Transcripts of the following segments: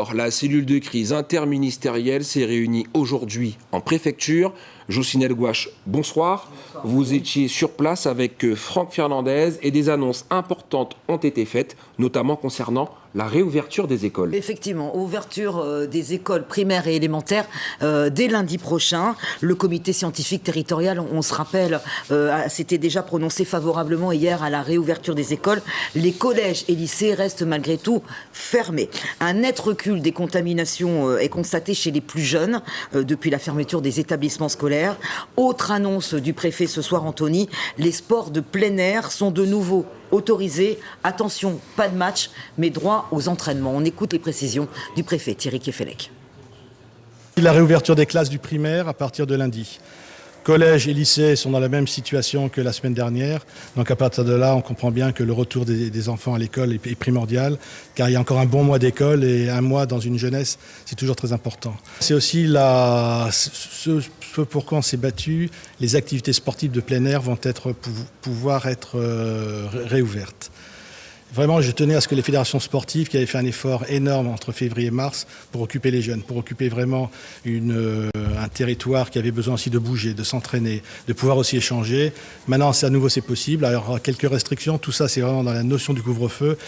Or, la cellule de crise interministérielle s'est réunie aujourd'hui en préfecture. Jocinel Gouache, bonsoir. Vous étiez sur place avec Franck Fernandez et des annonces importantes ont été faites, notamment concernant la réouverture des écoles. Effectivement, ouverture des écoles primaires et élémentaires dès lundi prochain. Le comité scientifique territorial, on se rappelle, s'était déjà prononcé favorablement hier à la réouverture des écoles. Les collèges et lycées restent malgré tout fermés. Un net recul des contaminations est constaté chez les plus jeunes depuis la fermeture des établissements scolaires. Autre annonce du préfet ce soir, Anthony, les sports de plein air sont de nouveau autorisés. Attention, pas de match, mais droit aux entraînements. On écoute les précisions du préfet Thierry Kefelec. La réouverture des classes du primaire à partir de lundi. Collèges et lycées sont dans la même situation que la semaine dernière. Donc à partir de là, on comprend bien que le retour des enfants à l'école est primordial, car il y a encore un bon mois d'école et un mois dans une jeunesse, c'est toujours très important. C'est aussi ce pour quoi on s'est battu. Les activités sportives de plein air vont pouvoir être réouvertes. Vraiment, je tenais à ce que les fédérations sportives, qui avaient fait un effort énorme entre février et mars pour occuper les jeunes, pour occuper vraiment un territoire qui avait besoin aussi de bouger, de s'entraîner, de pouvoir aussi échanger. Maintenant, à nouveau, c'est possible. Alors, quelques restrictions, tout ça, c'est vraiment dans la notion du couvre-feu.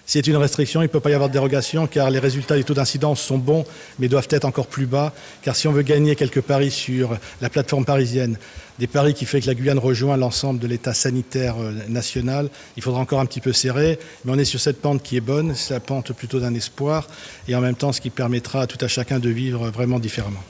C'est une restriction, il ne peut pas y avoir de dérogation car les résultats des taux d'incidence sont bons mais doivent être encore plus bas. Car si on veut gagner quelques paris sur la plateforme parisienne, des paris qui fait que la Guyane rejoint l'ensemble de l'état sanitaire national, il faudra encore un petit peu serrer. Mais on est sur cette pente qui est bonne, c'est la pente plutôt d'un espoir et en même temps ce qui permettra à tout à chacun de vivre vraiment différemment.